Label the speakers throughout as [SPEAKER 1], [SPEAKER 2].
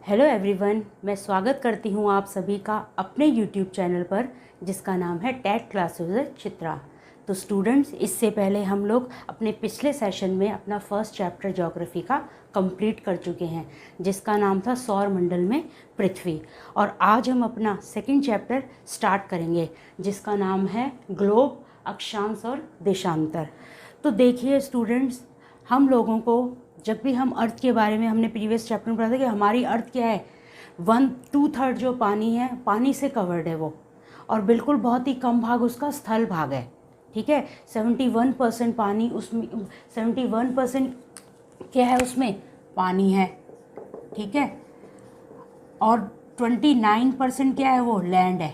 [SPEAKER 1] Hello everyone, मैं स्वागत करती हूँ आप सभी का अपने यूट्यूब चैनल पर जिसका नाम है टेट क्लासेस चित्रा। तो स्टूडेंट्स, इससे पहले हम लोग अपने पिछले सेशन में अपना फर्स्ट चैप्टर ज्योग्राफी का कंप्लीट कर चुके हैं जिसका नाम था सौर मंडल में पृथ्वी। और आज हम अपना सेकंड चैप्टर स्टार्ट करेंगे जिसका नाम है ग्लोब, अक्षांश और देशांतर। तो देखिए स्टूडेंट्स, हम लोगों को जब भी हम अर्थ के बारे में हमने प्रीवियस चैप्टर में पढ़ा था कि हमारी अर्थ क्या है, 1/2 जो पानी है, पानी से कवर्ड है वो, और बिल्कुल बहुत ही कम भाग उसका स्थल भाग है। ठीक है, 71% पानी उसमें, 71% क्या है उसमें, पानी है। ठीक है, और 29% क्या है, वो लैंड है।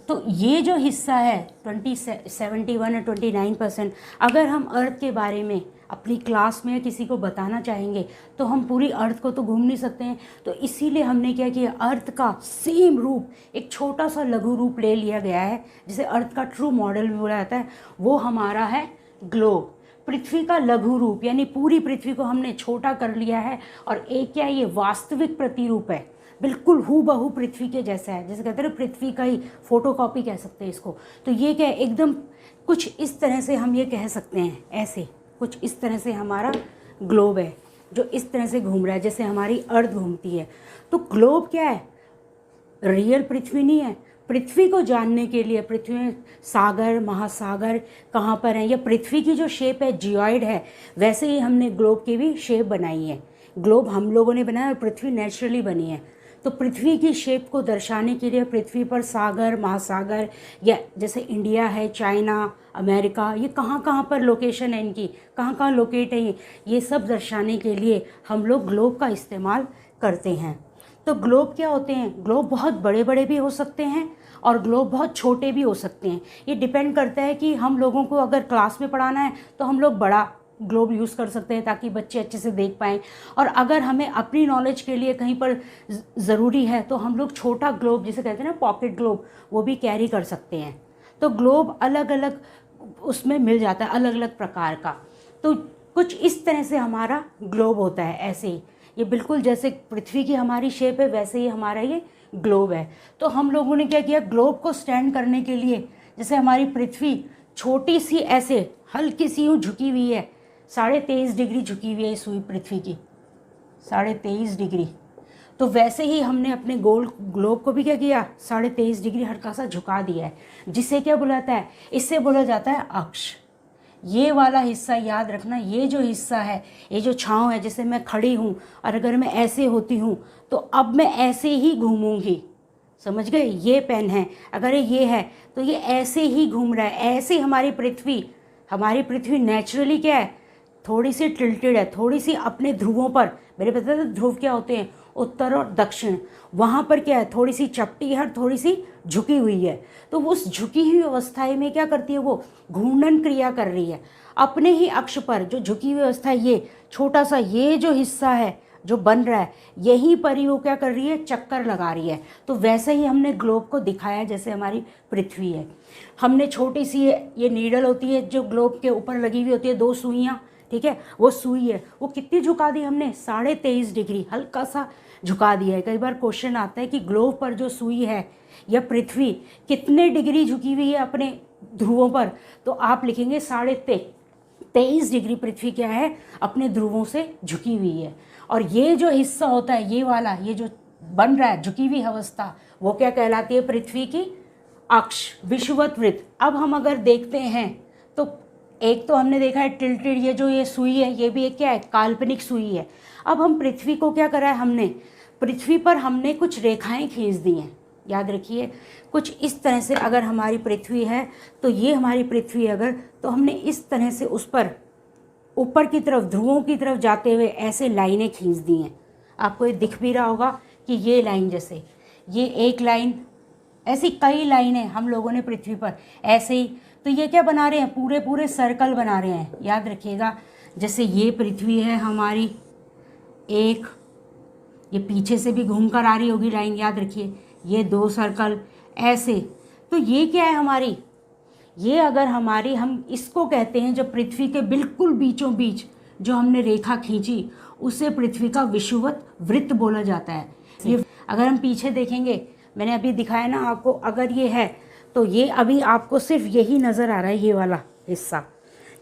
[SPEAKER 1] तो ये जो हिस्सा है 71 और 29%, अगर हम अर्थ के बारे में अपनी क्लास में किसी को बताना चाहेंगे तो हम पूरी अर्थ को तो घूम नहीं सकते हैं। तो इसीलिए हमने क्या किया, अर्थ का सेम रूप, एक छोटा सा लघु रूप ले लिया गया है जिसे अर्थ का ट्रू मॉडल भी बोला जाता है। वो हमारा है ग्लोब, पृथ्वी का लघु रूप, यानी पूरी पृथ्वी को हमने छोटा कर लिया है। और एक क्या है, ये वास्तविक प्रतिरूप है, बिल्कुल हूबहू पृथ्वी के जैसा है, जैसे कहते हैं पृथ्वी का ही फोटोकॉपी कह सकते हैं इसको। तो ये क्या है, एकदम कुछ इस तरह से हम ये कह सकते हैं, ऐसे कुछ इस तरह से हमारा ग्लोब है जो इस तरह से घूम रहा है जैसे हमारी अर्थ घूमती है। तो ग्लोब क्या है, रियल पृथ्वी नहीं है। पृथ्वी को जानने के लिए, पृथ्वी में सागर, महासागर कहाँ पर हैं, या पृथ्वी की जो शेप है जियोइड है, वैसे ही हमने ग्लोब की भी शेप बनाई है। ग्लोब हम लोगों ने बनाया और पृथ्वी नेचुरली बनी है। तो पृथ्वी की शेप को दर्शाने के लिए पृथ्वी पर सागर, महासागर, या जैसे इंडिया है, चाइना, अमेरिका, ये कहाँ कहाँ पर लोकेशन है इनकी, कहाँ कहाँ लोकेट है ये सब दर्शाने के लिए हम लोग ग्लोब का इस्तेमाल करते हैं। तो ग्लोब क्या होते हैं, ग्लोब बहुत बड़े बड़े भी हो सकते हैं और ग्लोब बहुत छोटे भी हो सकते हैं। ये डिपेंड करता है कि हम लोगों को अगर क्लास में पढ़ाना है तो हम लोग बड़ा ग्लोब यूज़ कर सकते हैं ताकि बच्चे अच्छे से देख पाएँ, और अगर हमें अपनी नॉलेज के लिए कहीं पर ज़रूरी है तो हम लोग छोटा ग्लोब, जिसे कहते हैं ना पॉकेट ग्लोब, वो भी कैरी कर सकते हैं। तो ग्लोब अलग अलग उसमें मिल जाता है, अलग अलग प्रकार का। तो कुछ इस तरह से हमारा ग्लोब होता है, ऐसे ही ये बिल्कुल जैसे पृथ्वी की हमारी शेप है वैसे ही हमारा ये ग्लोब है। तो हम लोगों ने क्या किया, ग्लोब को स्टैंड करने के लिए, जैसे हमारी पृथ्वी छोटी सी ऐसे हल्की सी यूँ झुकी हुई है, 23.5 डिग्री झुकी हुई है इस पृथ्वी की, 23.5 डिग्री। तो वैसे ही हमने अपने ग्लोब को भी क्या किया, 23.5 डिग्री हल्का सा झुका दिया है, जिसे क्या बुलाता है, इससे बोला जाता है अक्ष। ये वाला हिस्सा याद रखना, ये जो हिस्सा है, ये जो छांव है, जैसे मैं खड़ी हूँ और अगर मैं ऐसे होती हूँ तो अब मैं ऐसे ही घूमूंगी, समझ गए। ये पेन है, अगर ये है तो ये ऐसे ही घूम रहा है। ऐसे हमारी पृथ्वी नेचुरली क्या है, थोड़ी सी टिल्टेड है, थोड़ी सी अपने ध्रुवों पर, मेरे पता है ध्रुव क्या होते हैं, उत्तर और दक्षिण, वहाँ पर क्या है, थोड़ी सी चपटी है, थोड़ी सी झुकी हुई है। तो उस झुकी हुई अवस्था में क्या करती है, वो घूर्णन क्रिया कर रही है अपने ही अक्ष पर। जो झुकी हुई अवस्था है, ये छोटा सा ये जो हिस्सा है जो बन रहा है, यहीं पर ही वो क्या कर रही है, चक्कर लगा रही है। तो वैसे ही हमने ग्लोब को दिखाया जैसे हमारी पृथ्वी है। हमने छोटी सी ये नीडल होती है जो ग्लोब के ऊपर लगी हुई होती है, 2 सुइयाँ, ठीक है, वो सुई है, वो कितनी झुका दी हमने, 23.5 डिग्री, हल्का सा झुका दिया है। कई बार क्वेश्चन आता है कि ग्लोब पर जो सुई है या पृथ्वी कितने डिग्री झुकी हुई है अपने ध्रुवों पर, तो आप लिखेंगे 23.5 डिग्री पृथ्वी क्या है, अपने ध्रुवों से झुकी हुई है। और ये जो हिस्सा होता है, ये वाला, ये जो बन रहा है झुकी हुई अवस्था, वो क्या कहलाती है, पृथ्वी की अक्ष, विषुवत वृत्त। अब हम अगर देखते हैं तो एक तो हमने देखा है टिल्टेड, ये जो ये सुई है, ये भी एक क्या है, काल्पनिक सुई है। अब हम पृथ्वी को क्या करा है, हमने पृथ्वी पर हमने कुछ रेखाएं खींच दी हैं, याद रखिए। कुछ इस तरह से अगर हमारी पृथ्वी है तो ये हमारी पृथ्वी अगर, तो हमने इस तरह से उस पर ऊपर की तरफ, ध्रुवों की तरफ जाते हुए ऐसे लाइनें खींच दी हैं। आपको ये दिख भी रहा होगा कि ये लाइन, जैसे ये एक लाइन, ऐसी कई लाइनें हम लोगों ने पृथ्वी पर ऐसे ही। तो ये क्या बना रहे हैं, पूरे पूरे सर्कल बना रहे हैं, याद रखिएगा। जैसे ये पृथ्वी है हमारी एक, ये पीछे से भी घूम कर आ रही होगी लाइन, याद रखिए, ये 2 सर्कल ऐसे। तो ये क्या है हमारी, ये अगर हमारी, हम इसको कहते हैं जब पृथ्वी के बिल्कुल बीचों बीच जो हमने रेखा खींची, उसे पृथ्वी का विषुवत वृत्त बोला जाता है। ये अगर हम पीछे देखेंगे, मैंने अभी दिखाया ना आपको, अगर ये है तो ये अभी आपको सिर्फ यही नज़र आ रहा है, ये वाला हिस्सा।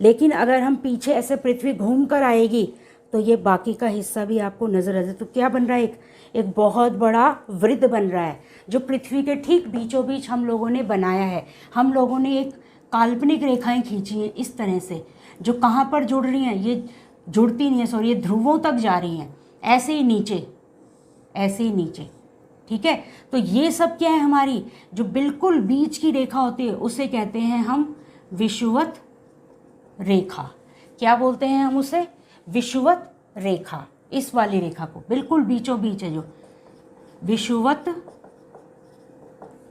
[SPEAKER 1] लेकिन अगर हम पीछे ऐसे पृथ्वी घूम कर आएगी तो ये बाकी का हिस्सा भी आपको नज़र आ जाए। तो क्या बन रहा है, एक बहुत बड़ा वृत्त बन रहा है जो पृथ्वी के ठीक बीचों बीच हम लोगों ने बनाया है। हम लोगों ने एक काल्पनिक रेखाएं खींची हैं इस तरह से, जो कहाँ पर जुड़ रही हैं, ये जुड़ती नहीं है, सॉरी, ये ध्रुवों तक जा रही हैं, ऐसे ही नीचे, ऐसे ही नीचे। ठीक है, तो ये सब क्या है, हमारी जो बिल्कुल बीच की रेखा होती है उसे कहते हैं हम विषुवत रेखा। क्या बोलते हैं हम उसे? विषुवत रेखा। इस वाली रेखा को बिल्कुल बीचों बीच है जो विषुवत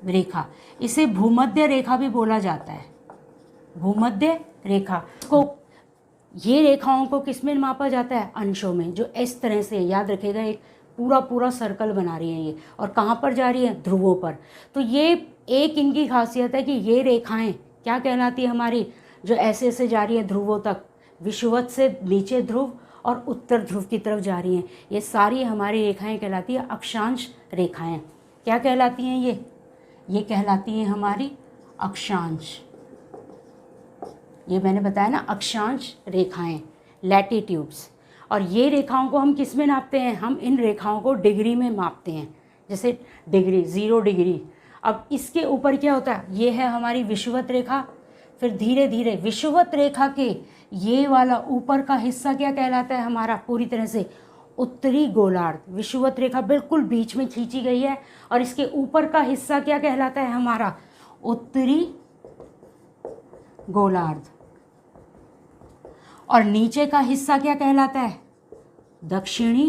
[SPEAKER 1] रेखा, इसे भूमध्य रेखा भी बोला जाता है। भूमध्य रेखा को, ये रेखाओं को किस में मापा जाता है? अंशों में, जो इस तरह से, याद रखेगा, एक पूरा पूरा सर्कल बना रही है ये, और कहाँ पर जा रही है? ध्रुवों पर। तो ये एक इनकी खासियत है कि ये रेखाएं क्या कहलाती है हमारी, जो ऐसे ऐसे जा रही है ध्रुवों तक, विषुवत से नीचे ध्रुव और उत्तर ध्रुव की तरफ जा रही हैं, ये सारी हमारी रेखाएं कहलाती है अक्षांश रेखाएं। क्या कहलाती हैं ये कहलाती हैं हमारी अक्षांश। ये मैंने बताया ना, अक्षांश रेखाएं, लैटिट्यूड्स। और ये रेखाओं को हम किस में नापते हैं? हम इन रेखाओं को डिग्री में मापते हैं, जैसे डिग्री, 0 डिग्री। अब इसके ऊपर क्या होता है, ये है हमारी विषुवत रेखा। फिर धीरे धीरे विषुवत रेखा के ये वाला ऊपर का हिस्सा क्या कहलाता है हमारा? पूरी तरह से उत्तरी गोलार्ध। विषुवत रेखा बिल्कुल बीच में खींची गई है, और इसके ऊपर का हिस्सा क्या कहलाता है हमारा? उत्तरी गोलार्ध। और नीचे का हिस्सा क्या कहलाता है? दक्षिणी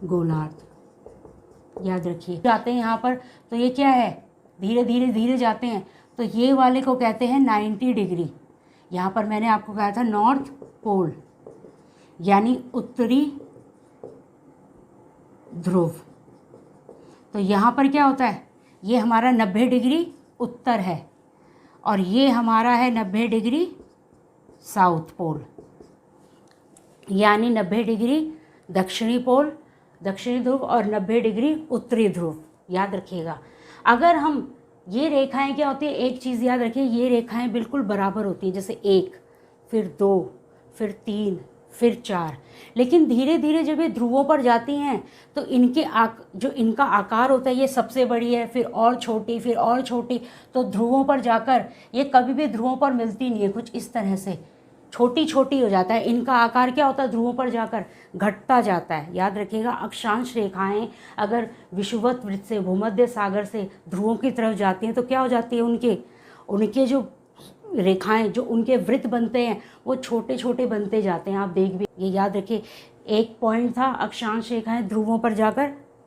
[SPEAKER 1] गोलार्ध। याद रखिए, जाते हैं यहाँ पर तो ये क्या है, धीरे धीरे धीरे जाते हैं, तो ये वाले को कहते हैं 90 डिग्री। यहाँ पर मैंने आपको कहा था नॉर्थ पोल, यानी उत्तरी ध्रुव। तो यहाँ पर क्या होता है, ये हमारा 90 डिग्री उत्तर है, और ये हमारा है 90 डिग्री साउथ पोल, यानी 90 डिग्री दक्षिणी पोल, दक्षिणी ध्रुव, और 90 डिग्री उत्तरी ध्रुव। याद रखिएगा, अगर हम ये रेखाएं क्या होती है, एक चीज़ याद रखिए, ये रेखाएं बिल्कुल बराबर होती हैं, जैसे 1, फिर 2, फिर 3, फिर 4। लेकिन धीरे धीरे जब ये ध्रुवों पर जाती हैं तो इनके जो इनका आकार होता है, ये सबसे बड़ी है, फिर और छोटी, फिर और छोटी, तो ध्रुवों पर जाकर ये कभी भी ध्रुवों पर मिलती नहीं है, कुछ इस तरह से छोटी छोटी हो जाता है। इनका आकार क्या होता है, ध्रुवों पर जाकर घटता जाता है। याद रखिएगा, अक्षांश रेखाएं अगर विषुवत वृत्त से, भूमध्य सागर से ध्रुवों की तरफ जाती हैं तो क्या हो जाती है, उनके जो रेखाएं, जो उनके वृत्त बनते हैं, वो छोटे छोटे बनते जाते हैं। आप देख भी, ये याद रखिए, एक पॉइंट था, अक्षांश रेखाएं ध्रुवों पर जाकर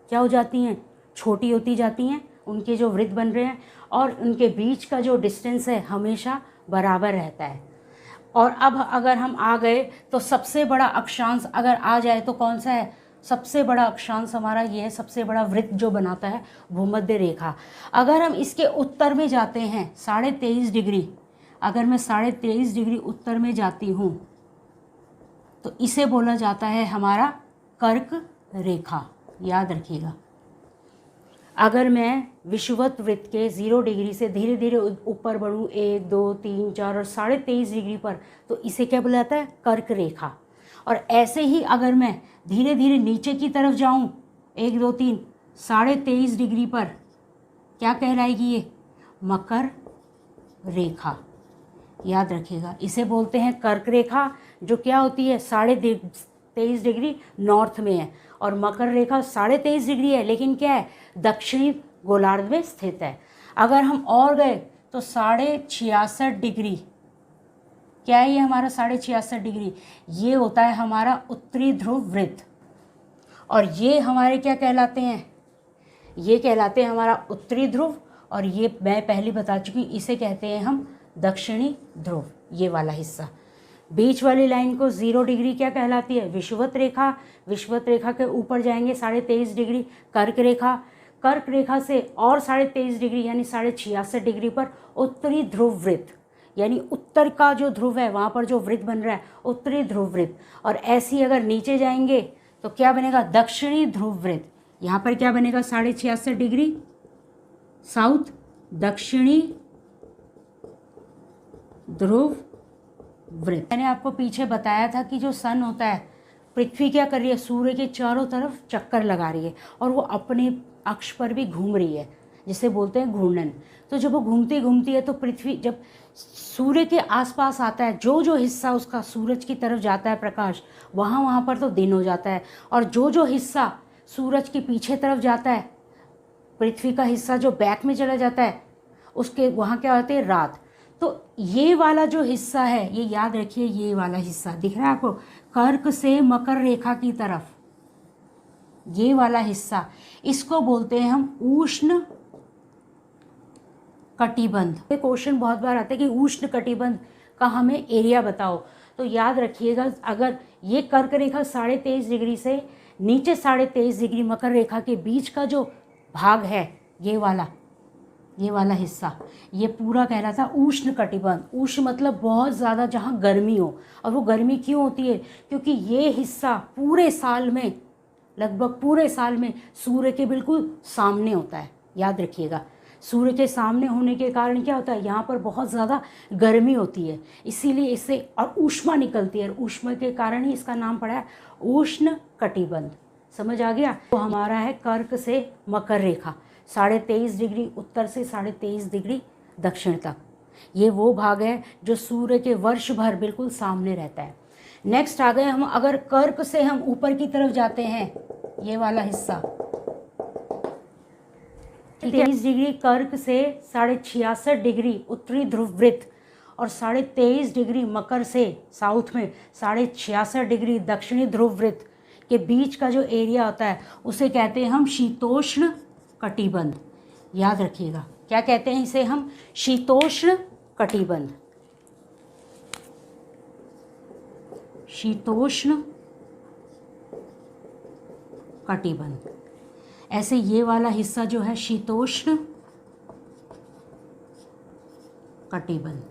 [SPEAKER 1] क्या हो जाती हैं, छोटी होती जाती हैं, उनके जो वृत्त बन रहे हैं, और उनके बीच का जो डिस्टेंस है हमेशा बराबर रहता है। और अब अगर हम आ गए तो सबसे बड़ा अक्षांश अगर आ जाए तो कौन सा है, सबसे बड़ा अक्षांश हमारा ये है, सबसे बड़ा वृत्त जो बनाता है भूमध्य रेखा। अगर हम इसके उत्तर में जाते हैं 23.5 डिग्री, अगर मैं 23.5 डिग्री उत्तर में जाती हूँ तो इसे बोला जाता है हमारा कर्क रेखा। याद रखिएगा, अगर मैं विषुवत वृत्त के 0 डिग्री से धीरे धीरे ऊपर बढ़ूँ 1, 2, 3, 4 और 23.5 डिग्री पर, तो इसे क्या बोला जाता है, कर्क रेखा। और ऐसे ही अगर मैं धीरे धीरे नीचे की तरफ जाऊँ 1, 2, 3, 23.5 डिग्री पर, क्या कहलाएगी ये, मकर रेखा। याद रखिएगा, इसे बोलते हैं कर्क रेखा, जो क्या होती है 23.5 डिग्री नॉर्थ में है, और मकर रेखा 23.5 डिग्री है, लेकिन क्या है, दक्षिणी गोलार्ध में स्थित है। अगर हम और गए तो 66.5 डिग्री, क्या है ये हमारा 66.5 डिग्री, ये होता है हमारा उत्तरी ध्रुव वृत्त। और ये हमारे क्या कहलाते हैं, ये कहलाते हैं हमारा उत्तरी ध्रुव, और ये मैं पहले बता चुकी, इसे कहते हैं हम दक्षिणी ध्रुव। ये वाला हिस्सा, बीच वाली लाइन को 0 डिग्री क्या कहलाती है, विषुवत रेखा। विषुवत रेखा के ऊपर जाएंगे 23.5 डिग्री कर्क रेखा। कर्क रेखा से और 23.5 डिग्री यानी 66.5 डिग्री पर उत्तरी ध्रुव वृत्त, यानी उत्तर का जो ध्रुव है वहाँ पर जो वृत्त बन रहा है उत्तरी ध्रुव वृत्त। और ऐसे ही अगर नीचे जाएंगे तो क्या बनेगा, दक्षिणी ध्रुव वृत्त। यहाँ पर क्या बनेगा 66.5 डिग्री साउथ, दक्षिणी ध्रुव वृत्त। मैंने आपको पीछे बताया था कि जो सन होता है, पृथ्वी क्या कर रही है, सूर्य के चारों तरफ चक्कर लगा रही है और वो अपने अक्ष पर भी घूम रही है, जिसे बोलते हैं घूर्णन। तो जब वो घूमती घूमती है तो पृथ्वी जब सूर्य के आसपास आता है, जो जो हिस्सा उसका सूरज की तरफ जाता है प्रकाश, वहाँ पर तो दिन हो जाता है, और जो जो हिस्सा सूरज के पीछे तरफ जाता है, पृथ्वी का हिस्सा जो बैक में चला जाता है, उसके वहाँ क्या होती है, रात। तो ये वाला जो हिस्सा है, ये याद रखिए, ये वाला हिस्सा दिख रहा है आपको, कर्क से मकर रेखा की तरफ, ये वाला हिस्सा, इसको बोलते हैं हम उष्ण कटिबंध। ये क्वेश्चन बहुत बार आता है कि उष्ण कटिबंध का हमें एरिया बताओ। तो याद रखिएगा, अगर ये कर्क रेखा 23.5 डिग्री से नीचे 23.5 डिग्री मकर रेखा के बीच का जो भाग है, ये वाला हिस्सा, ये पूरा कहलाता है उष्ण कटिबंध। उष्ण मतलब बहुत ज़्यादा, जहाँ गर्मी हो। और वो गर्मी क्यों होती है, क्योंकि ये हिस्सा पूरे साल में, लगभग पूरे साल में सूर्य के बिल्कुल सामने होता है। याद रखिएगा, सूर्य के सामने होने के कारण क्या होता है, यहाँ पर बहुत ज़्यादा गर्मी होती है, इसीलिए इससे और ऊष्मा निकलती है, और ऊष्मा के कारण ही इसका नाम पड़ा है उष्ण कटिबंध। समझ आ गया। तो हमारा है कर्क से मकर रेखा 23.5 डिग्री उत्तर से 23.5 डिग्री दक्षिण तक, ये वो भाग है जो सूर्य के वर्ष भर बिल्कुल सामने रहता है। नेक्स्ट आ गए हम, अगर कर्क से हम ऊपर की तरफ जाते हैं, ये वाला हिस्सा 23 डिग्री कर्क से 66.5 डिग्री उत्तरी ध्रुव वृत्त, और 23.5 डिग्री मकर से साउथ में 66.5 डिग्री दक्षिणी ध्रुव वृत्त के बीच का जो एरिया होता है, उसे कहते हैं हम शीतोष्ण कटिबंध। याद रखिएगा, क्या कहते हैं इसे हम, शीतोष्ण कटिबंध। शीतोष्ण कटिबंध। ऐसे ये वाला हिस्सा जो है शीतोष्ण कटिबंध।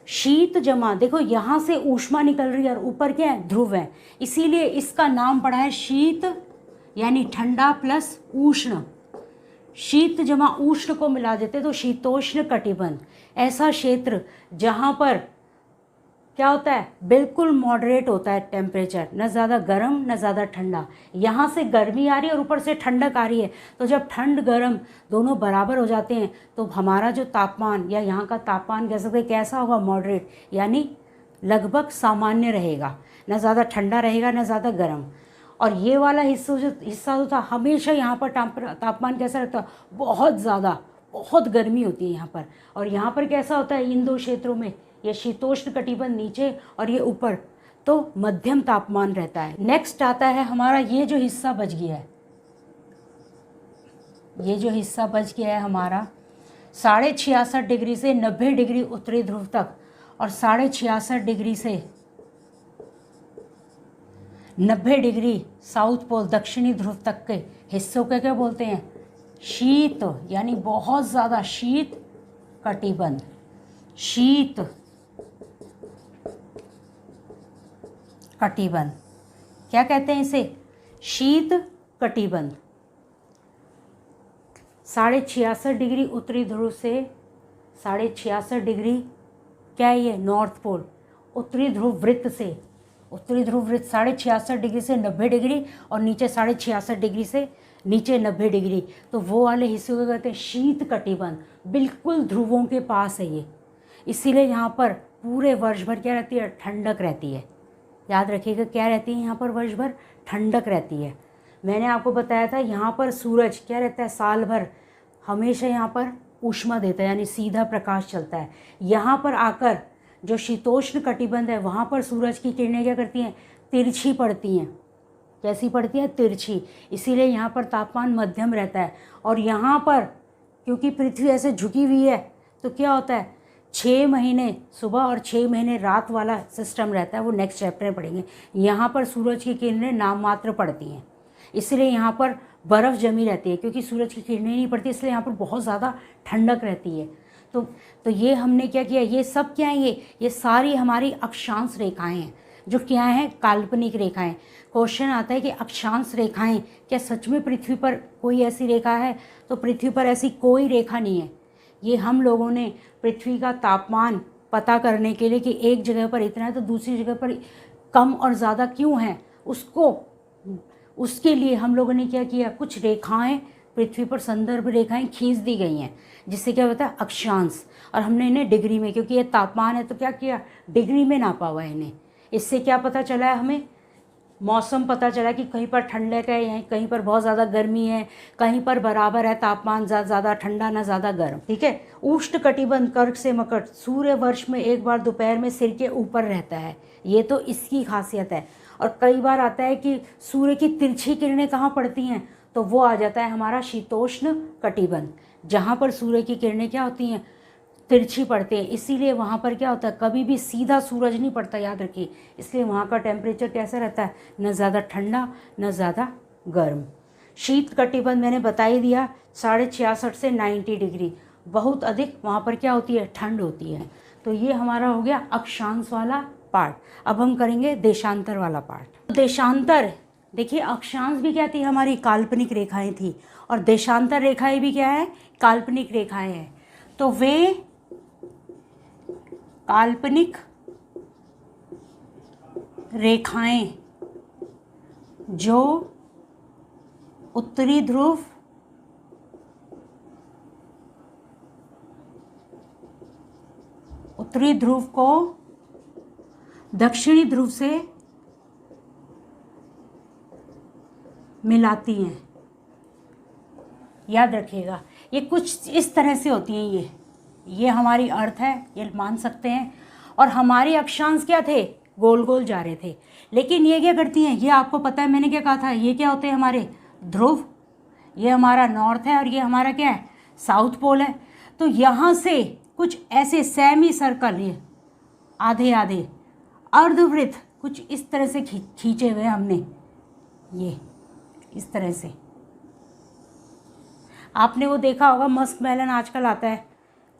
[SPEAKER 1] शीत जमा, देखो यहाँ से ऊष्मा निकल रही है और ऊपर क्या है, ध्रुव है, इसीलिए इसका नाम पड़ा है शीत, यानी ठंडा प्लस उष्ण। शीत जमा उष्ण को मिला देते तो शीतोष्ण कटिबंध। ऐसा क्षेत्र जहाँ पर क्या होता है, बिल्कुल मॉडरेट होता है टेम्परेचर, न ज़्यादा गर्म न ज़्यादा ठंडा। यहाँ से गर्मी आ रही है और ऊपर से ठंडक आ रही है, तो जब ठंड गर्म दोनों बराबर हो जाते हैं तो हमारा जो तापमान या यहाँ का तापमान कह सकते हैं कैसा होगा, मॉडरेट, यानी लगभग सामान्य रहेगा, न ज़्यादा ठंडा रहेगा न ज़्यादा गर्म। और ये वाला हिस्सा जो था, हमेशा यहाँ पर तापमान कैसा रहता है, बहुत ज़्यादा, बहुत गर्मी होती है यहाँ पर। और यहाँ पर कैसा होता है, इन दो क्षेत्रों में, ये शीतोष्ण कटिबंध नीचे और ये ऊपर, तो मध्यम तापमान रहता है। नेक्स्ट आता है हमारा ये जो हिस्सा बच गया है, ये जो हिस्सा बच गया है हमारा 66.5 डिग्री से 90 डिग्री उत्तरी ध्रुव तक, और 66.5 डिग्री से 90 डिग्री साउथ पोल दक्षिणी ध्रुव तक के हिस्सों के क्या बोलते हैं, शीत, यानी बहुत ज़्यादा शीत कटिबंध। शीत कटिबंध, क्या कहते हैं इसे, शीत कटिबंध। 66.5 डिग्री उत्तरी ध्रुव से 66.5 डिग्री क्या है ये, नॉर्थ पोल, उत्तरी ध्रुव वृत्त से, उत्तरी ध्रुव वृत्त 66.5 डिग्री से 90 डिग्री, और नीचे 66.5 डिग्री से नीचे 90 डिग्री, तो वो वाले हिस्से को कहते हैं शीत कटिबंध। बिल्कुल ध्रुवों के पास है ये, इसीलिए यहाँ पर पूरे वर्ष भर क्या रहती है, ठंडक रहती है। याद रखिएगा, क्या रहती है यहाँ पर, वर्ष भर ठंडक रहती है। मैंने आपको बताया था यहाँ पर सूरज क्या रहता है, साल भर हमेशा यहाँ पर ऊष्मा देता है, यानी सीधा प्रकाश चलता है। यहाँ पर आकर जो शीतोष्ण कटिबंध है, वहाँ पर सूरज की किरणें क्या करती हैं, तिरछी पड़ती हैं। कैसी पड़ती हैं, तिरछी, इसीलिए यहाँ पर तापमान मध्यम रहता है। और यहाँ पर क्योंकि पृथ्वी ऐसे झुकी हुई है, तो क्या होता है, 6 महीने सुबह और 6 महीने रात वाला सिस्टम रहता है, वो नेक्स्ट चैप्टर में पढ़ेंगे। यहाँ पर सूरज की किरणें नाम मात्र पड़ती हैं, इसलिए यहाँ पर बर्फ़ जमी रहती है, क्योंकि सूरज की किरणें नहीं पड़ती, इसलिए यहाँ पर बहुत ज़्यादा ठंडक रहती है। तो ये हमने क्या किया, ये सब क्या है, ये सारी हमारी अक्षांश रेखाएं हैं। जो क्या है, काल्पनिक रेखाएं। क्वेश्चन आता है कि अक्षांश रेखाएं, क्या सच में पृथ्वी पर कोई ऐसी रेखा है? तो पृथ्वी पर ऐसी कोई रेखा नहीं है। ये हम लोगों ने पृथ्वी का तापमान पता करने के लिए कि एक जगह पर इतना है तो दूसरी जगह पर कम और ज़्यादा क्यों है, उसके लिए हम लोगों ने क्या किया, कुछ रेखाएं पृथ्वी पर संदर्भ रेखाएं खींच दी गई हैं, जिससे क्या होता है, अक्षांश। और हमने इन्हें डिग्री में, क्योंकि ये तापमान है तो क्या किया, डिग्री में नापा हुआ है इन्हें। इससे क्या पता चला है हमें, मौसम पता चला कि कहीं पर ठंडक है, या कहीं पर बहुत ज़्यादा गर्मी है, कहीं पर बराबर है तापमान, ज़्यादा ठंडा ना ज़्यादा गर्म। ठीक है। उष्ण कटिबंध कर्क से मकर, सूर्य वर्ष में एक बार दोपहर में सिर के ऊपर रहता है, ये तो इसकी खासियत है। और कई बार आता है कि सूर्य की तिरछी किरणें कहाँ पड़ती हैं, तो वो आ जाता है हमारा शीतोष्ण कटिबंध, जहाँ पर सूर्य की किरणें क्या होती हैं, तिरछी पड़ते हैं। इसीलिए वहाँ पर क्या होता है, कभी भी सीधा सूरज नहीं पड़ता, याद रखिए। इसलिए वहाँ का टेम्परेचर कैसा रहता है, न ज़्यादा ठंडा न ज़्यादा गर्म। शीत कटिबंध मैंने बता ही दिया, 66.5 से 90 डिग्री, बहुत अधिक वहाँ पर क्या होती है, ठंड होती है। तो ये हमारा हो गया अक्षांश वाला पार्ट। अब हम करेंगे देशांतर वाला पार्ट। देशांतर, देखिए अक्षांश भी क्या थी, हमारी काल्पनिक रेखाएं थी, और देशांतर रेखाएं भी क्या है, काल्पनिक रेखाएं हैं। तो वे काल्पनिक रेखाएं जो उत्तरी ध्रुव को दक्षिणी ध्रुव से मिलाती हैं, याद रखिएगा। ये कुछ इस तरह से होती हैं, ये हमारी अर्थ है, ये मान सकते हैं। और हमारे अक्षांश क्या थे, गोल गोल जा रहे थे। लेकिन ये क्या करती हैं, ये आपको पता है मैंने क्या कहा था, ये क्या होते हैं हमारे ध्रुव, ये हमारा नॉर्थ है और ये हमारा क्या है, साउथ पोल है। तो यहाँ से कुछ ऐसे सेमी सर्कल, ये आधे आधे अर्धवृत्त कुछ इस तरह से खींचे हुए हमने, ये इस तरह से। आपने वो देखा होगा, मस्क मेलन आजकल आता है,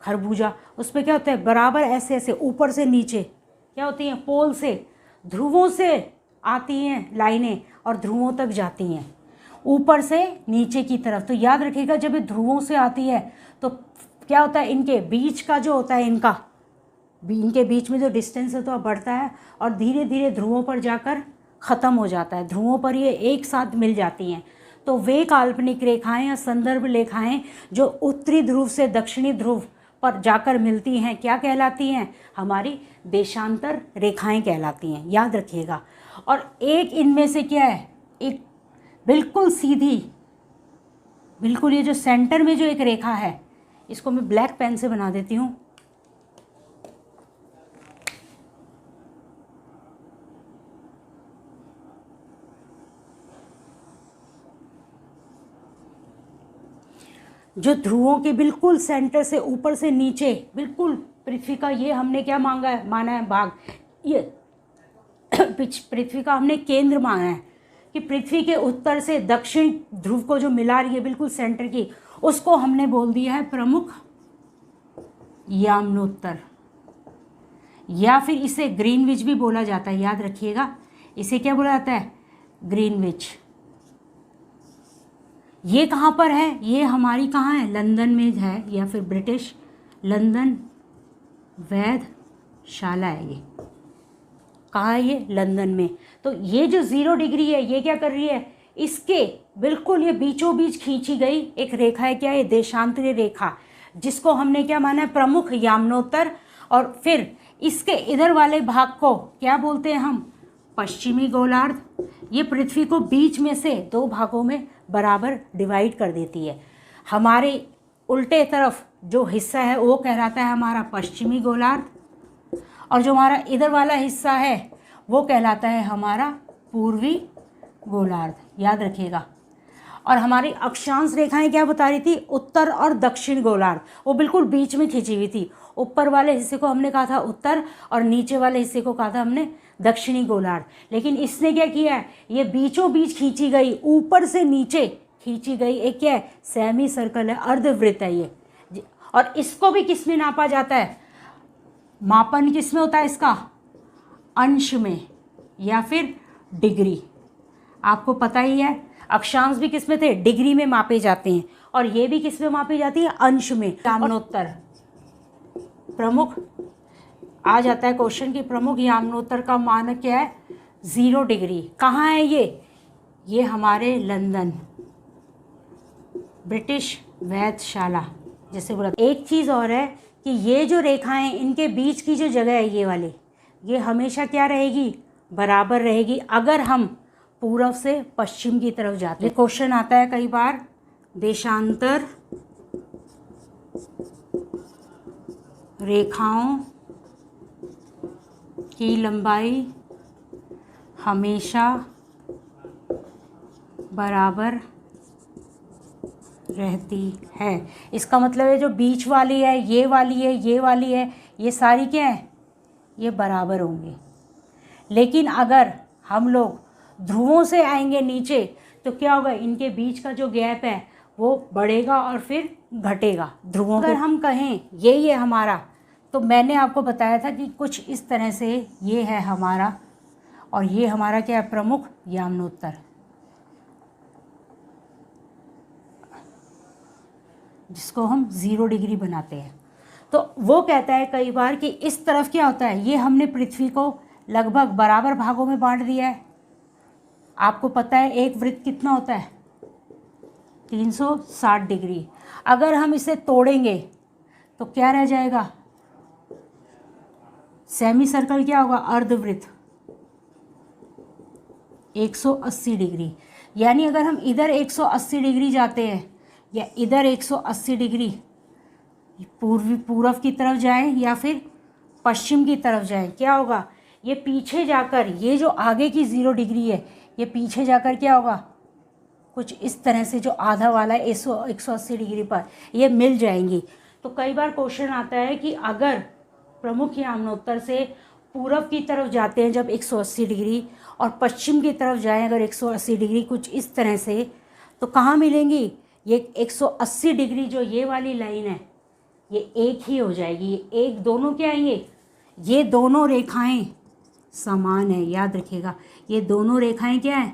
[SPEAKER 1] खरबूजा, उस पर क्या होता है, बराबर ऐसे ऐसे ऊपर से नीचे क्या होती हैं, पोल से, ध्रुवों से आती हैं लाइनें और ध्रुवों तक जाती हैं, ऊपर से नीचे की तरफ। तो याद रखिएगा, जब ये ध्रुवों से आती है तो क्या होता है, इनके बीच का जो होता है, इनके बीच में जो डिस्टेंस है तो बढ़ता है और धीरे धीरे ध्रुवों पर जाकर ख़त्म हो जाता है, ध्रुवों पर ये एक साथ मिल जाती हैं। तो वे काल्पनिक रेखाएं या संदर्भ रेखाएं जो उत्तरी ध्रुव से दक्षिणी ध्रुव पर जाकर मिलती हैं, क्या कहलाती हैं, हमारी देशांतर रेखाएं कहलाती हैं, याद रखिएगा। और एक इनमें से क्या है, एक बिल्कुल सीधी, बिल्कुल ये जो सेंटर में जो एक रेखा है, इसको मैं ब्लैक पेन से बना देती हूँ। जो ध्रुवों के बिल्कुल सेंटर से ऊपर से नीचे बिल्कुल पृथ्वी का, ये हमने क्या माना है भाग, ये पृथ्वी का हमने केंद्र माना है कि पृथ्वी के उत्तर से दक्षिण ध्रुव को जो मिला रही है बिल्कुल सेंटर की, उसको हमने बोल दिया है प्रमुख याम्नोत्तर, या फिर इसे ग्रीनविच भी बोला जाता है, याद रखिएगा। इसे क्या बोला जाता है, ग्रीनविच। ये कहाँ पर है, ये हमारी कहाँ है, लंदन में है, या फिर ब्रिटिश लंदन वेधशाला है, ये कहाँ है, ये लंदन में। तो ये जो 0 डिग्री है, ये क्या कर रही है, इसके बिल्कुल ये बीचों बीच खींची गई एक रेखा है, क्या है, देशांतरीय रेखा, जिसको हमने क्या माना है, प्रमुख याम्नोत्तर। और फिर इसके इधर वाले भाग को क्या बोलते हैं हम, पश्चिमी गोलार्ध। ये पृथ्वी को बीच में से 2 भागों में बराबर डिवाइड कर देती है। हमारे उल्टे तरफ जो हिस्सा है वो कहलाता है हमारा पश्चिमी गोलार्ध, और जो हमारा इधर वाला हिस्सा है वो कहलाता है हमारा पूर्वी गोलार्ध, याद रखिएगा। और हमारी अक्षांश रेखाएं क्या बता रही थी, उत्तर और दक्षिण गोलार्ध, वो बिल्कुल बीच में खींची हुई थी। ऊपर वाले हिस्से को हमने कहा था उत्तर और नीचे वाले हिस्से को कहा था हमने दक्षिणी गोलार्ध। लेकिन इसने क्या किया है, ये बीचों बीच खींची गई, ऊपर से नीचे खींची गई एक क्या है, सेमी सर्कल है, अर्धवृत्त है ये। और इसको भी किस में नापा जाता है, मापन किस में होता है इसका, अंश में, या फिर डिग्री। आपको पता ही है अक्षांश भी किस में थे, डिग्री में मापे जाते हैं, और ये भी किस में मापी जाती है, अंश में। याम्नोत्तर प्रमुख आ जाता है क्वेश्चन की प्रमुख याम्नोत्तर का मानक क्या है, 0 डिग्री। कहाँ है ये हमारे लंदन ब्रिटिश वैधशाला जैसे बोला। एक चीज़ और है कि ये जो रेखाएं इनके बीच की जो जगह है ये वाली, ये हमेशा क्या रहेगी, बराबर रहेगी अगर हम पूर्व से पश्चिम की तरफ जाते हैं। क्वेश्चन आता है कई बार, देशांतर रेखाओं की लंबाई हमेशा बराबर रहती है। इसका मतलब है जो बीच वाली है, ये वाली है, ये वाली है, ये सारी क्या है, ये बराबर होंगे। लेकिन अगर हम लोग ध्रुवों से आएंगे नीचे तो क्या होगा, इनके बीच का जो गैप है वो बढ़ेगा और फिर घटेगा ध्रुवों। अगर हम कहें ये हमारा, तो मैंने आपको बताया था कि कुछ इस तरह से ये है हमारा, और ये हमारा क्या है, प्रमुख याम्नोत्तर, जिसको हम 0 डिग्री बनाते हैं। तो वो कहता है कई बार कि इस तरफ क्या होता है, ये हमने पृथ्वी को लगभग बराबर भागों में बांट दिया है। आपको पता है एक वृत्त कितना होता है, 360 डिग्री। अगर हम इसे तोड़ेंगे तो क्या रह जाएगा, सेमी सर्कल क्या होगा, अर्धवृत्त 180 डिग्री। यानी अगर हम इधर 180 डिग्री जाते हैं या इधर 180 डिग्री पूर्व की तरफ जाएं या फिर पश्चिम की तरफ जाएं, क्या होगा, ये पीछे जाकर, ये जो आगे की 0 डिग्री है ये पीछे जाकर क्या होगा, कुछ इस तरह से जो आधा वाला है 180 डिग्री पर ये मिल जाएंगी। तो कई बार क्वेश्चन आता है कि अगर प्रमुख याम्नोत्तर से पूर्व की तरफ जाते हैं जब 180 डिग्री, और पश्चिम की तरफ जाएं अगर 180 डिग्री कुछ इस तरह से, तो कहाँ मिलेंगी, ये 180 डिग्री जो ये वाली लाइन है ये एक ही हो जाएगी। ये एक दोनों क्या आएंगे, ये दोनों रेखाएं समान है, याद रखिएगा ये दोनों रेखाएं क्या है,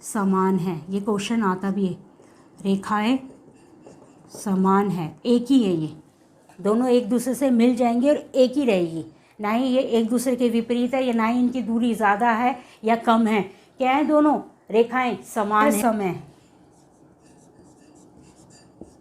[SPEAKER 1] समान है। ये क्वेश्चन आता भी है, रेखाएं समान है, एक ही है, ये दोनों एक दूसरे से मिल जाएंगे और एक ही रहेगी, ना ही ये एक दूसरे के विपरीत है या ना ही इनकी दूरी ज़्यादा है या कम है। क्या है, दोनों रेखाएं समान है। समय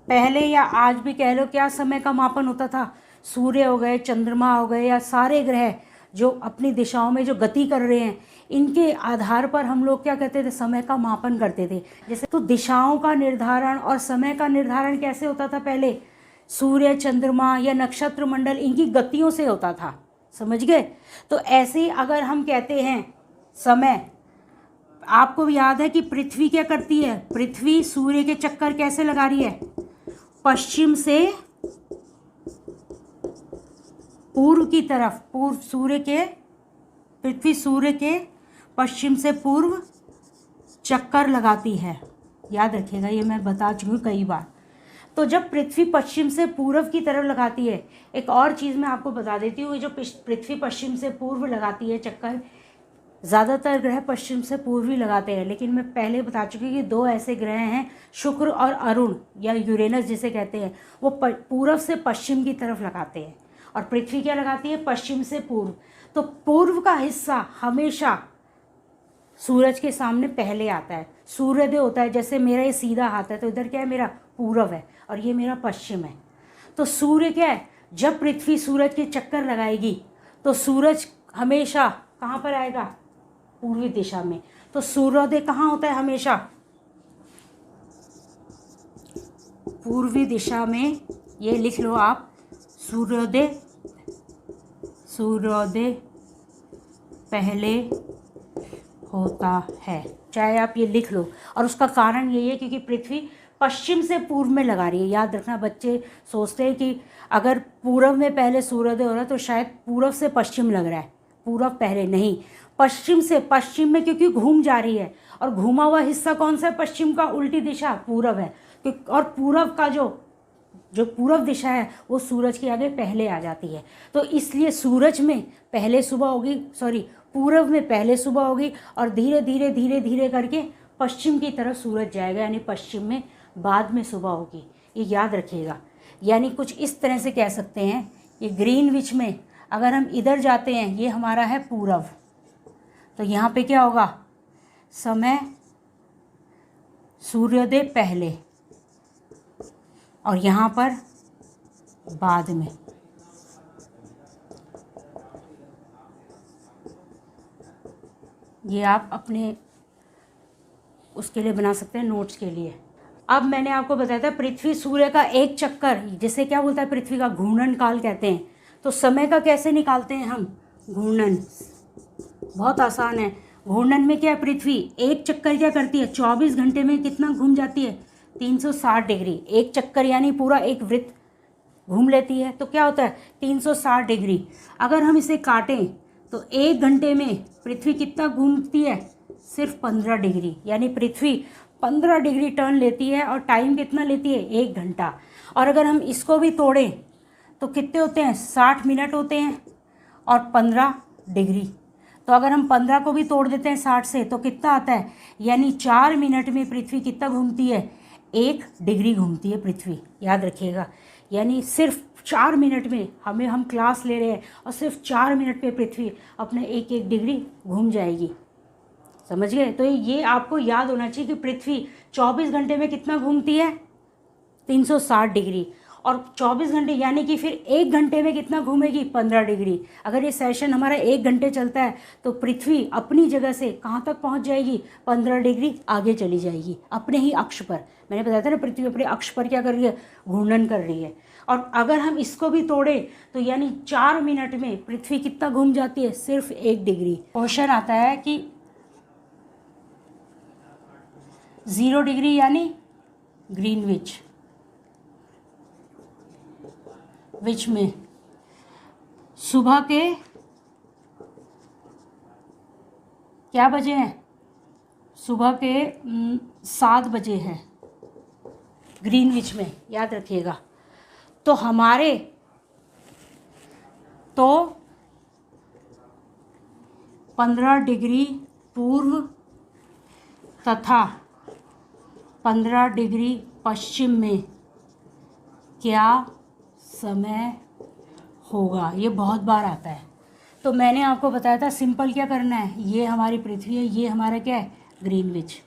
[SPEAKER 1] पहले या आज भी कह लो, क्या समय का मापन होता था, सूर्य हो गए, चंद्रमा हो गए, या सारे ग्रह जो अपनी दिशाओं में जो गति कर रहे हैं, इनके आधार पर हम लोग क्या कहते थे, समय का मापन करते थे। जैसे तो दिशाओं का निर्धारण और समय का निर्धारण कैसे होता था, पहले सूर्य, चंद्रमा या नक्षत्र मंडल इनकी गतियों से होता था, समझ गए। तो ऐसे ही अगर हम कहते हैं समय, आपको याद है कि पृथ्वी क्या करती है, पृथ्वी सूर्य के चक्कर कैसे लगा रही है, पश्चिम से पूर्व की तरफ, पृथ्वी सूर्य के पश्चिम से पूर्व चक्कर लगाती है। याद रखिएगा, ये मैं बता चुकी हूँ कई बार। तो जब पृथ्वी पश्चिम से पूर्व की तरफ लगाती है, एक और चीज़ मैं आपको बता देती हूँ, जो पृथ्वी पश्चिम से पूर्व लगाती है चक्कर, ज़्यादातर ग्रह पश्चिम से पूर्व ही लगाते हैं, लेकिन मैं पहले बता चुकी हूँ कि 2 ऐसे ग्रह हैं, शुक्र और अरुण या यूरेनस जिसे कहते हैं, वो पूर्व से पश्चिम की तरफ लगाते हैं, और पृथ्वी क्या लगाती है, पश्चिम से पूर्व। तो पूर्व का हिस्सा हमेशा सूरज के सामने पहले आता है, सूर्योदय होता है। जैसे मेरा ये सीधा हाथ है तो इधर क्या है, मेरा पूर्व है, और ये मेरा पश्चिम है। तो सूर्य क्या है, जब पृथ्वी सूरज के चक्कर लगाएगी तो सूरज हमेशा कहाँ पर आएगा, पूर्वी दिशा में। तो सूर्योदय कहाँ होता है, हमेशा पूर्वी दिशा में। ये लिख लो आप, सूर्योदय पहले होता है, चाहे आप ये लिख लो। और उसका कारण यही है क्योंकि पृथ्वी पश्चिम से पूर्व में लगा रही है। याद रखना, बच्चे सोचते हैं कि अगर पूर्व में पहले सूर्योदय हो रहा है तो शायद पूर्व से पश्चिम लग रहा है, पूर्व पहले नहीं, पश्चिम से पश्चिम में, क्योंकि घूम जा रही है। और घूमा हुआ हिस्सा कौन सा है, पश्चिम का उल्टी दिशा पूर्व है। और पूर्व का जो जो पूर्व दिशा है वो सूरज के आगे पहले आ जाती है। तो इसलिए सूरज में पहले सुबह होगी, पूर्व में पहले सुबह होगी और धीरे धीरे धीरे धीरे करके पश्चिम की तरफ सूरज जाएगा, यानी पश्चिम में बाद में सुबह होगी। ये याद रखिएगा। यानी कुछ इस तरह से कह सकते हैं, ये ग्रीनविच में अगर हम इधर जाते हैं, ये हमारा है पूर्व, तो यहाँ पे क्या होगा, समय सूर्योदय पहले और यहाँ पर बाद में। ये आप अपने उसके लिए बना सकते हैं, नोट्स के लिए। अब मैंने आपको बताया था पृथ्वी सूर्य का एक चक्कर, जिसे क्या बोलता है, पृथ्वी का घूर्णन काल कहते हैं। तो समय का कैसे निकालते हैं हम, घूर्णन, बहुत आसान है। घूर्णन में क्या है, पृथ्वी एक चक्कर क्या करती है, 24 घंटे में कितना घूम जाती है, 360 डिग्री। एक चक्कर यानी पूरा एक वृत्त घूम लेती है, तो क्या होता है 360 डिग्री। अगर हम इसे काटें तो एक घंटे में पृथ्वी कितना घूमती है, सिर्फ 15 डिग्री, यानी पृथ्वी 15 डिग्री टर्न लेती है और टाइम कितना लेती है, 1 घंटा। और अगर हम इसको भी तोड़ें तो कितने होते हैं, 60 मिनट होते हैं और 15 डिग्री। तो अगर हम 15 को भी तोड़ देते हैं 60 से तो कितना आता है, यानी 4 मिनट में पृथ्वी कितना घूमती है, 1 डिग्री घूमती है पृथ्वी। याद रखिएगा, यानी सिर्फ 4 मिनट में हम क्लास ले रहे हैं और सिर्फ 4 मिनट में पृथ्वी अपने 1-1 डिग्री घूम जाएगी। समझ गए। तो ये आपको याद होना चाहिए कि पृथ्वी 24 घंटे में कितना घूमती है, 360 डिग्री। और 24 घंटे यानी कि फिर 1 घंटे में कितना घूमेगी, 15 डिग्री। अगर ये सेशन हमारा 1 घंटे चलता है तो पृथ्वी अपनी जगह से कहाँ तक पहुँच जाएगी, 15 डिग्री आगे चली जाएगी अपने ही अक्ष पर। मैंने बताया था ना, पृथ्वी अपने अक्ष पर क्या कर रही है, घूर्णन कर रही है। और अगर हम इसको भी तोड़ें तो यानी 4 मिनट में पृथ्वी कितना घूम जाती है, सिर्फ 1 डिग्री। क्वेश्चन आता है कि 0 डिग्री यानी ग्रीनविच में सुबह के क्या बजे हैं, सुबह के 7 बजे हैं ग्रीनविच में, याद रखिएगा। तो हमारे तो 15 डिग्री पूर्व तथा 15 डिग्री पश्चिम में क्या समय होगा, ये बहुत बार आता है। तो मैंने आपको बताया था सिंपल क्या करना है, ये हमारी पृथ्वी है, ये हमारा क्या है, ग्रीनविच।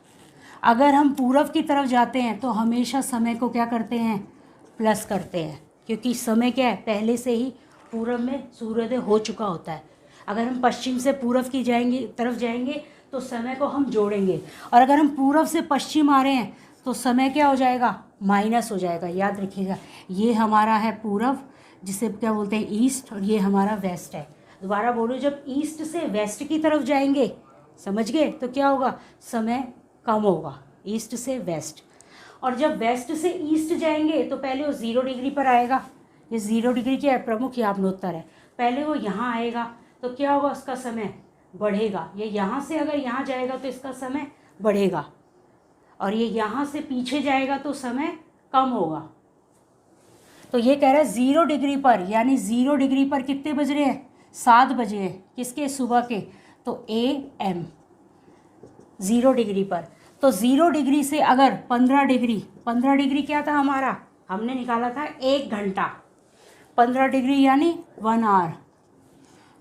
[SPEAKER 1] अगर हम पूरब की तरफ जाते हैं तो हमेशा समय को क्या करते हैं, प्लस करते हैं, क्योंकि समय क्या है, पहले से ही पूरब में सूर्योदय हो चुका होता है। अगर हम पश्चिम से पूरब की तरफ जाएंगे तो समय को हम जोड़ेंगे, और अगर हम पूरब से पश्चिम आ रहे हैं तो समय क्या हो जाएगा, माइनस हो जाएगा। याद रखिएगा, ये हमारा है पूरब, जिसे क्या बोलते हैं ईस्ट, और ये हमारा वेस्ट है। दोबारा बोलो, जब ईस्ट से वेस्ट की तरफ जाएंगे, समझ गए, तो क्या होगा, समय कम होगा, ईस्ट से वेस्ट। और जब वेस्ट से ईस्ट जाएंगे तो पहले वो 0 डिग्री पर आएगा। ये 0 डिग्री क्या है, प्रमुख याम्नोत्तर है। पहले वो यहाँ आएगा तो क्या होगा, उसका समय बढ़ेगा। ये यहाँ से अगर यहाँ जाएगा तो इसका समय बढ़ेगा, और ये यहाँ से पीछे जाएगा तो समय कम होगा। तो ये कह रहा है 0 डिग्री पर, यानी 0 डिग्री पर कितने बज रहे हैं, 7 बजे हैं, किसके, सुबह के। तो AM 0 डिग्री पर। तो 0 डिग्री से अगर 15 डिग्री क्या था हमारा, हमने निकाला था 1 घंटा, 15 डिग्री यानी 1 आवर।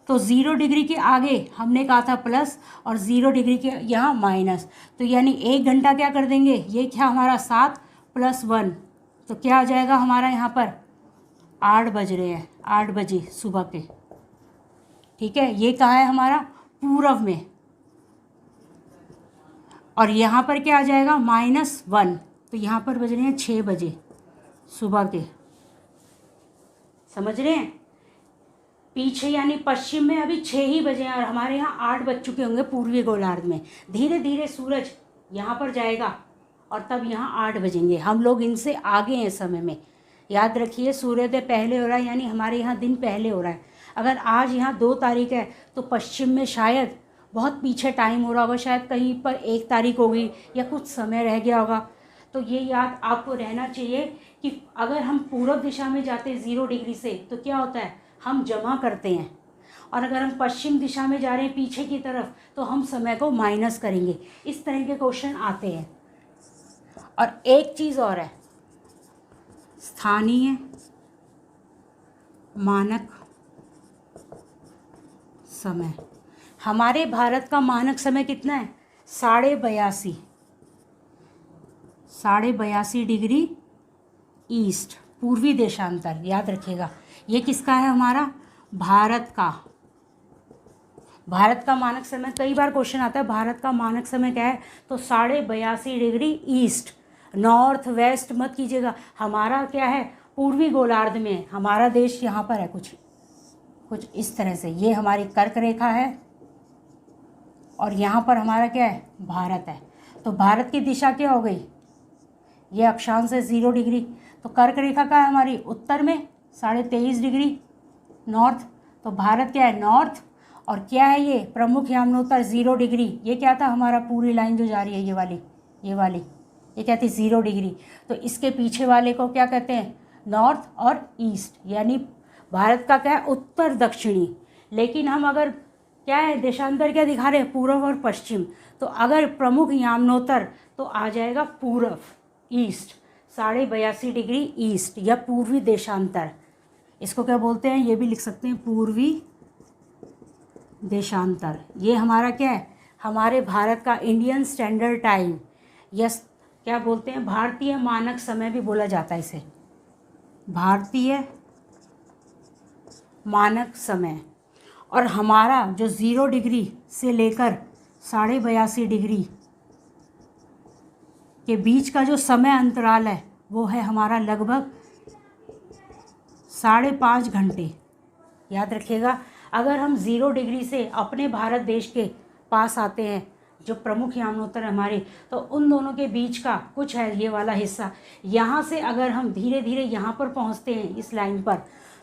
[SPEAKER 1] तो 0 डिग्री के आगे हमने कहा था प्लस, और 0 डिग्री के यहाँ माइनस। तो यानी 1 घंटा क्या कर देंगे, ये क्या हमारा 7 + 1, तो क्या आ जाएगा हमारा यहाँ पर 8 बज रहे हैं, 8 बजे सुबह के। ठीक है, ये कहाँ है हमारा, पूरब में। और यहाँ पर क्या आ जाएगा, -1, तो यहाँ पर बज रहे हैं 6 बजे सुबह के। समझ रहे हैं, पीछे यानी पश्चिम में अभी 6 ही बजे हैं और हमारे यहाँ 8 बज चुके होंगे पूर्वी गोलार्ध में। धीरे धीरे सूरज यहाँ पर जाएगा और तब यहाँ 8 बजेंगे। हम लोग इनसे आगे हैं समय में। याद रखिए, सूर्योदय पहले हो रहा है, यानी हमारे यहाँ दिन पहले हो रहा है। अगर आज यहाँ 2 तारीख है तो पश्चिम में शायद बहुत पीछे टाइम हो रहा होगा, शायद कहीं पर 1 तारीख होगी या कुछ समय रह गया होगा। तो ये याद आपको रहना चाहिए कि अगर हम पूर्व दिशा में जाते हैं 0 डिग्री से तो क्या होता है, हम जमा करते हैं, और अगर हम पश्चिम दिशा में जा रहे हैं पीछे की तरफ तो हम समय को माइनस करेंगे। इस तरह के क्वेश्चन आते हैं। और एक चीज़ और है, स्थानीय मानक समय। हमारे भारत का मानक समय कितना है, 82.5 डिग्री ईस्ट, पूर्वी देशांतर। याद रखिएगा ये किसका है, हमारा भारत का। भारत का मानक समय, कई बार क्वेश्चन आता है भारत का मानक समय क्या है, तो 82.5 डिग्री ईस्ट। नॉर्थ वेस्ट मत कीजिएगा, हमारा क्या है, पूर्वी गोलार्ध में, हमारा देश यहाँ पर है कुछ इस तरह से। ये हमारी कर्क रेखा है और यहाँ पर हमारा क्या है, भारत है। तो भारत की दिशा क्या हो गई, ये अक्षांश है 0 डिग्री। तो कर्क रेखा का है हमारी उत्तर में 23.5 डिग्री नॉर्थ। तो भारत क्या है, नॉर्थ। और क्या है ये, प्रमुख यामनोत्तर 0 डिग्री। ये क्या था, हमारा पूरी लाइन जो जा रही है ये वाली ये क्या थी, 0 डिग्री। तो इसके पीछे वाले को क्या कहते हैं, नॉर्थ और ईस्ट, यानी भारत का क्या है, उत्तर दक्षिणी। लेकिन हम अगर क्या है, देशांतर क्या दिखा रहे हैं, पूर्व और पश्चिम। तो अगर प्रमुख यामनोत्तर तो आ जाएगा पूर्व, ईस्ट, 82.5 डिग्री ईस्ट, या पूर्वी देशांतर। इसको क्या बोलते हैं, ये भी लिख सकते हैं, पूर्वी देशांतर। ये हमारा क्या है, हमारे भारत का इंडियन स्टैंडर्ड टाइम, या क्या बोलते हैं, भारतीय मानक समय भी बोला जाता है इसे, भारतीय मानक समय। और हमारा जो 0 डिग्री से लेकर 82.5 डिग्री के बीच का जो समय अंतराल है वो है हमारा लगभग 5.5 घंटे। याद रखिएगा, अगर हम 0 डिग्री से अपने भारत देश के पास आते हैं, जो प्रमुख यामनोत्तर हमारे, तो उन दोनों के बीच का कुछ है ये वाला हिस्सा। यहाँ से अगर हम धीरे धीरे यहाँ पर पहुँचते हैं इस लाइन पर,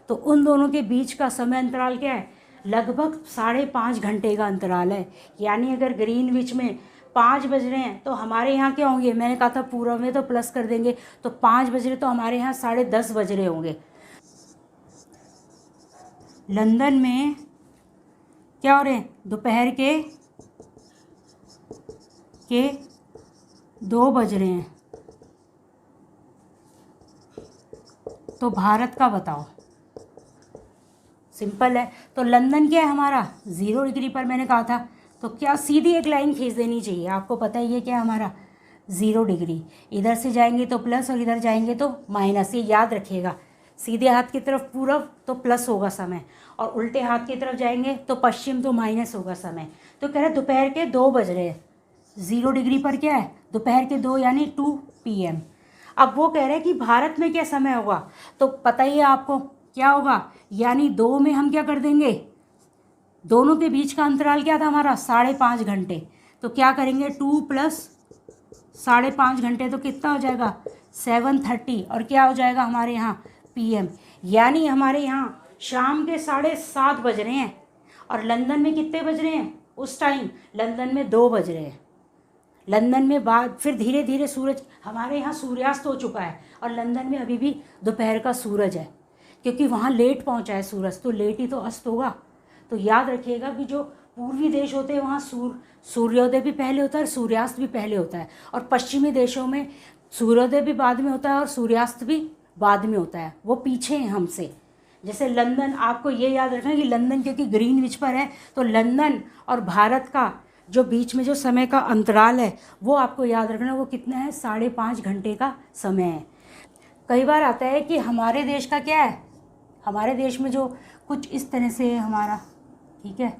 [SPEAKER 1] तो उन दोनों के बीच का समय अंतराल क्या है, लगभग 5.5 घंटे का अंतराल है। यानी अगर ग्रीनविच में 5 बज रहे हैं तो हमारे यहाँ क्या होंगे, मैंने कहा था पूर्व में तो प्लस कर देंगे, तो 5 बज रहे तो हमारे यहाँ 10:30 बज रहे होंगे। लंदन में क्या हो रहे हैं, दोपहर के 2 बज रहे हैं। तो भारत का बताओ, सिंपल है। तो लंदन क्या है हमारा, 0 डिग्री पर मैंने कहा था, तो क्या सीधी एक लाइन खींच देनी चाहिए। आपको पता ही है क्या हमारा 0 डिग्री, इधर से जाएंगे तो प्लस और इधर जाएंगे तो माइनस। ये याद रखिएगा, सीधे हाथ की तरफ पूरब तो प्लस होगा समय, और उल्टे हाथ की तरफ जाएंगे तो पश्चिम तो माइनस होगा समय। तो कह रहे दोपहर के 2 बज रहे हैं, 0 डिग्री पर क्या है, दोपहर के 2 यानी 2 PM। अब वो कह रहे हैं कि भारत में क्या समय होगा, तो पता ही है आपको क्या होगा, यानी 2 में हम क्या कर देंगे, दोनों के बीच का अंतराल क्या था हमारा, 5.5 घंटे। तो क्या करेंगे, 2 + 5.5 घंटे तो कितना हो जाएगा, 7:30, और क्या हो जाएगा हमारे यहाँ PM। यानी हमारे यहाँ शाम के 7:30 बज रहे हैं, और लंदन में कितने बज रहे हैं उस टाइम, लंदन में 2 बज रहे हैं। लंदन में बाद फिर धीरे धीरे सूरज, हमारे यहाँ सूर्यास्त हो चुका है, और लंदन में अभी भी दोपहर का सूरज है, क्योंकि वहाँ लेट पहुँचा है सूरज, तो लेट ही तो अस्त होगा। तो याद रखिएगा कि जो पूर्वी देश होते हैं वहाँ सूर्योदय भी पहले होता है और सूर्यास्त भी पहले होता है, और पश्चिमी देशों में सूर्योदय भी बाद में होता है और सूर्यास्त भी बाद में होता है, वो पीछे हैं हमसे। जैसे लंदन, आपको ये याद रखना कि लंदन क्योंकि ग्रीनविच पर है, तो लंदन और भारत का जो बीच में जो समय का अंतराल है वो आपको याद रखना, वो कितना है, 5.5 घंटे का समय है। कई बार आता है कि हमारे देश का क्या है, हमारे देश में जो कुछ इस तरह से है हमारा, ठीक है,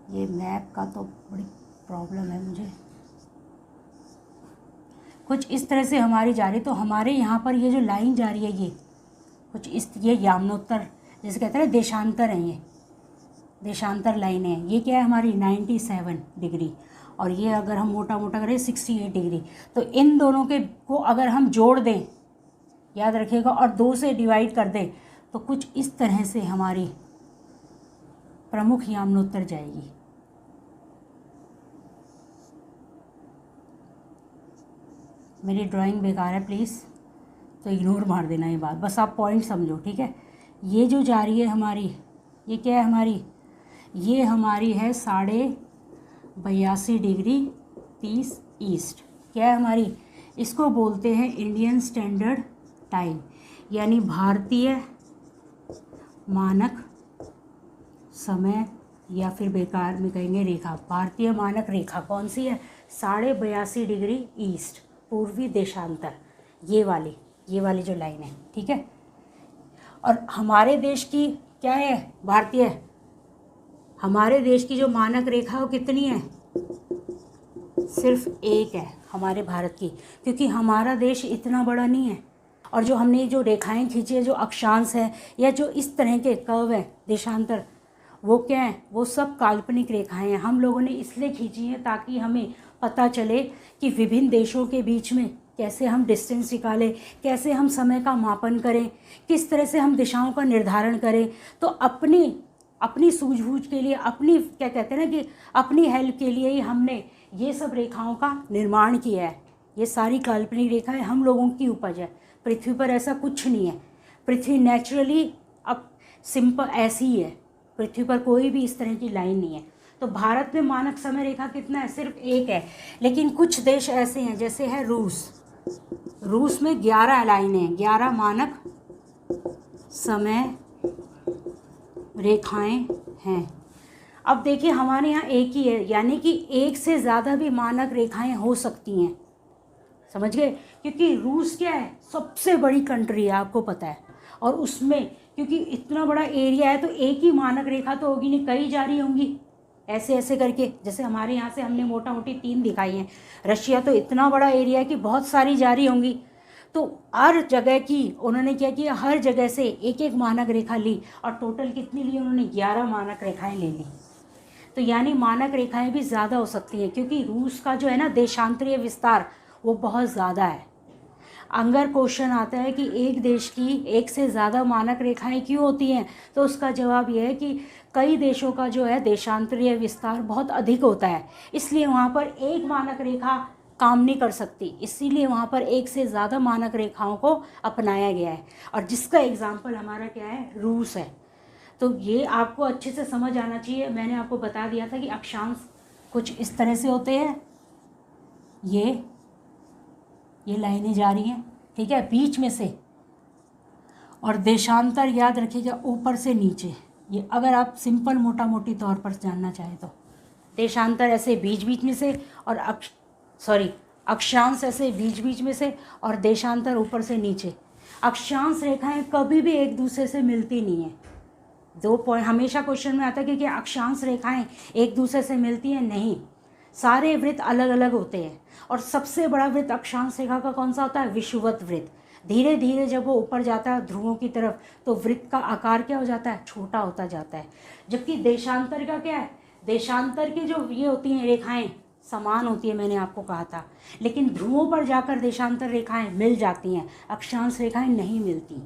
[SPEAKER 1] ये मैप का तो बड़ी प्रॉब्लम है मुझे, कुछ इस तरह से हमारी जा रही, तो हमारे यहाँ पर ये जो लाइन जा रही है ये कुछ इस, ये यामनोत्तर जैसे कहते हैं देशांतर हैं, ये देशांतर लाइन है। ये क्या है हमारी 97 डिग्री, और ये अगर हम मोटा मोटा करें 68 डिग्री। तो इन दोनों के को अगर हम जोड़ दें, याद रखिएगा, और 2 से डिवाइड कर दें, तो कुछ इस तरह से हमारी प्रमुख यामनोत्तर जाएगी। मेरी ड्राइंग बेकार है, प्लीज़ तो इग्नोर मार देना ये बात, बस आप पॉइंट समझो, ठीक है। ये जो जा रही है हमारी, ये क्या है हमारी, ये हमारी है 82.30 ईस्ट, क्या है हमारी, इसको बोलते हैं इंडियन स्टैंडर्ड टाइम, यानी भारतीय मानक समय, या फिर बेकार में कहेंगे रेखा। भारतीय मानक रेखा कौन सी है, 82.5 ईस्ट, पूर्वी देशांतर, ये वाली जो लाइन है, ठीक है। और हमारे देश की क्या है, भारतीय, हमारे देश की जो मानक रेखा है वो कितनी है, सिर्फ एक है हमारे भारत की, क्योंकि हमारा देश इतना बड़ा नहीं है। और जो हमने जो रेखाएं खींची है, जो अक्षांश है या जो इस तरह के कर्व है देशांतर, वो क्या है, वो सब काल्पनिक रेखाएं हैं। हम लोगों ने इसलिए खींची हैं ताकि हमें पता चले कि विभिन्न देशों के बीच में कैसे हम डिस्टेंस निकालें, कैसे हम समय का मापन करें, किस तरह से हम दिशाओं का निर्धारण करें। तो अपनी सूझबूझ के लिए, अपनी क्या कहते हैं ना कि अपनी हेल्प के लिए ही हमने ये सब रेखाओं का निर्माण किया है। ये सारी काल्पनिक रेखाएं हम लोगों की उपज है। पृथ्वी पर ऐसा कुछ नहीं है। पृथ्वी नेचुरली अब सिंपल ऐसी ही है। पृथ्वी पर कोई भी इस तरह की लाइन नहीं है। तो भारत में मानक समय रेखा कितना है, सिर्फ एक है। लेकिन कुछ देश ऐसे हैं, जैसे है रूस में 11 लाइनें हैं, 11 मानक समय रेखाएं हैं। अब देखिए हमारे यहाँ एक ही है, यानी कि एक से ज़्यादा भी मानक रेखाएं हो सकती हैं, समझ गए। क्योंकि रूस क्या है, सबसे बड़ी कंट्री है, आपको पता है। और उसमें क्योंकि इतना बड़ा एरिया है तो एक ही मानक रेखा तो होगी नहीं, कई जारी होंगी ऐसे ऐसे करके। जैसे हमारे यहाँ से हमने मोटा मोटी 3 दिखाई हैं। रशिया तो इतना बड़ा एरिया है कि बहुत सारी जारी होंगी। तो हर जगह की उन्होंने क्या किया, हर जगह से एक एक मानक रेखा ली, और टोटल कितनी ली उन्होंने, 11 मानक रेखाएं ले ली। तो यानी मानक रेखाएं भी ज़्यादा हो सकती हैं, क्योंकि रूस का जो है ना देशांतरीय विस्तार वो बहुत ज़्यादा है। अगर क्वेश्चन आता है कि एक देश की एक से ज़्यादा मानक रेखाएं क्यों होती हैं, तो उसका जवाब यह है कि कई देशों का जो है देशांतरीय विस्तार बहुत अधिक होता है, इसलिए वहाँ पर एक मानक रेखा काम नहीं कर सकती। इसीलिए वहाँ पर एक से ज़्यादा मानक रेखाओं को अपनाया गया है, और जिसका एग्जाम्पल हमारा क्या है, रूस है। तो ये आपको अच्छे से समझ आना चाहिए। मैंने आपको बता दिया था कि अक्षांश कुछ इस तरह से होते हैं, ये लाइनें जा रही हैं, ठीक है, बीच में से। और देशांतर याद रखिएगा, ऊपर से नीचे। ये अगर आप सिंपल मोटा मोटी तौर पर जानना चाहें तो देशांतर ऐसे बीच बीच में से, और अक्षांश ऐसे बीच बीच में से, और देशांतर ऊपर से नीचे। अक्षांश रेखाएं कभी भी एक दूसरे से मिलती नहीं है। 2 पॉइंट हमेशा क्वेश्चन में आता है कि अक्षांश रेखाएं एक दूसरे से मिलती हैं, नहीं। सारे वृत्त अलग अलग होते हैं, और सबसे बड़ा वृत्त अक्षांश रेखा का कौन सा होता है, विषुवत वृत्त। धीरे धीरे जब वो ऊपर जाता है ध्रुवों की तरफ, तो वृत्त का आकार क्या हो जाता है, छोटा होता जाता है। जबकि देशांतर का क्या है, देशांतर की जो ये होती हैं रेखाएं समान होती है, मैंने आपको कहा था। लेकिन ध्रुवों पर जाकर देशांतर रेखाएं मिल जाती हैं, अक्षांश रेखाएं नहीं मिलती।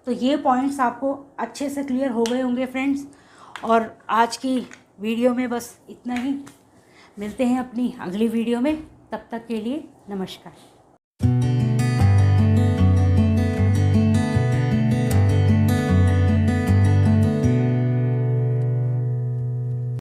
[SPEAKER 1] तो ये पॉइंट्स आपको अच्छे से क्लियर हो गए होंगे फ्रेंड्स। और आज की वीडियो में बस इतना ही। मिलते हैं अपनी अगली वीडियो में, तब तक के लिए नमस्कार।